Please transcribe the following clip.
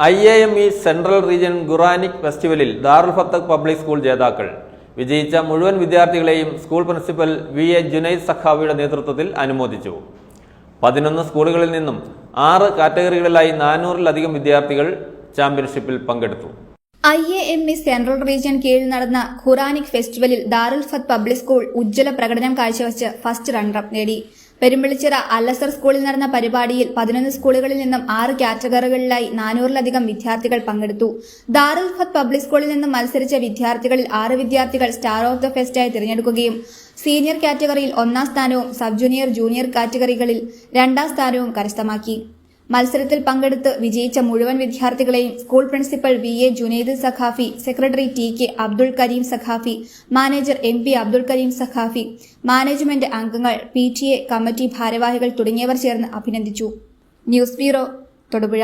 IAME central region Quranic ഫെസ്റ്റിവലിൽ ദാറുൽ ഫത്തഖ് public school ജേതാക്കൾ. വിജയിച്ച മുഴുവൻ വിദ്യാർത്ഥികളെയും സ്കൂൾ പ്രിൻസിപ്പൽ VA ജുനൈദ് സഖാവിയുടെ നേതൃത്വത്തിൽ അനുമോദിച്ചു. 11 സ്കൂളുകളിൽ നിന്നും 6 കാറ്റഗറികളിലായി 400-ലധികം വിദ്യാർത്ഥികൾ ചാമ്പ്യൻഷിപ്പിൽ പങ്കെടുത്തു. IAME സെൻട്രൽ റീജിയൻ കീഴിൽ നടന്ന ഖുറാനിക് ഫെസ്റ്റിവലിൽ ദാറുൽ ഫത്ത് പബ്ലിക് സ്കൂൾ ഉജ്ജ്വല പ്രകടനം കാഴ്ചവെച്ച് ഫസ്റ്റ് റണ്ണറപ്പ് നേടി. പെരുമ്പളിച്ചിറ അൽ-അസർ സ്കൂളിൽ നടന്ന പരിപാടിയിൽ 11 സ്കൂളുകളിൽ നിന്നും 6 കാറ്റഗറികളിലായി 400-ലധികം വിദ്യാർത്ഥികൾ പങ്കെടുത്തു. ദാറുൽ ഫത്ത് പബ്ലിക് സ്കൂളിൽ നിന്നും മത്സരിച്ച വിദ്യാർത്ഥികളിൽ 6 വിദ്യാർത്ഥികൾ സ്റ്റാർ ഓഫ് ദ ഫെസ്റ്റായി തിരഞ്ഞെടുക്കുകയും സീനിയർ കാറ്റഗറിയിൽ 1ാം സ്ഥാനവും സബ് ജൂനിയർ ജൂനിയർ കാറ്റഗറികളിൽ 2ാം സ്ഥാനവും കരസ്ഥമാക്കി. മത്സരത്തിൽ പങ്കെടുത്ത് വിജയിച്ച മുഴുവൻ വിദ്യാർത്ഥികളെയും school principal VA Junaid Saqafi, secretary TK Abdul Kareem Saqafi, manager MP Abdul Kareem Saqafi, management അംഗങ്ങൾ, PTA കമ്മിറ്റി ഭാരവാഹികൾ തുടങ്ങിയവർ ചേർന്ന് അഭിനന്ദിച്ചു. News bureau, Thodupuzha.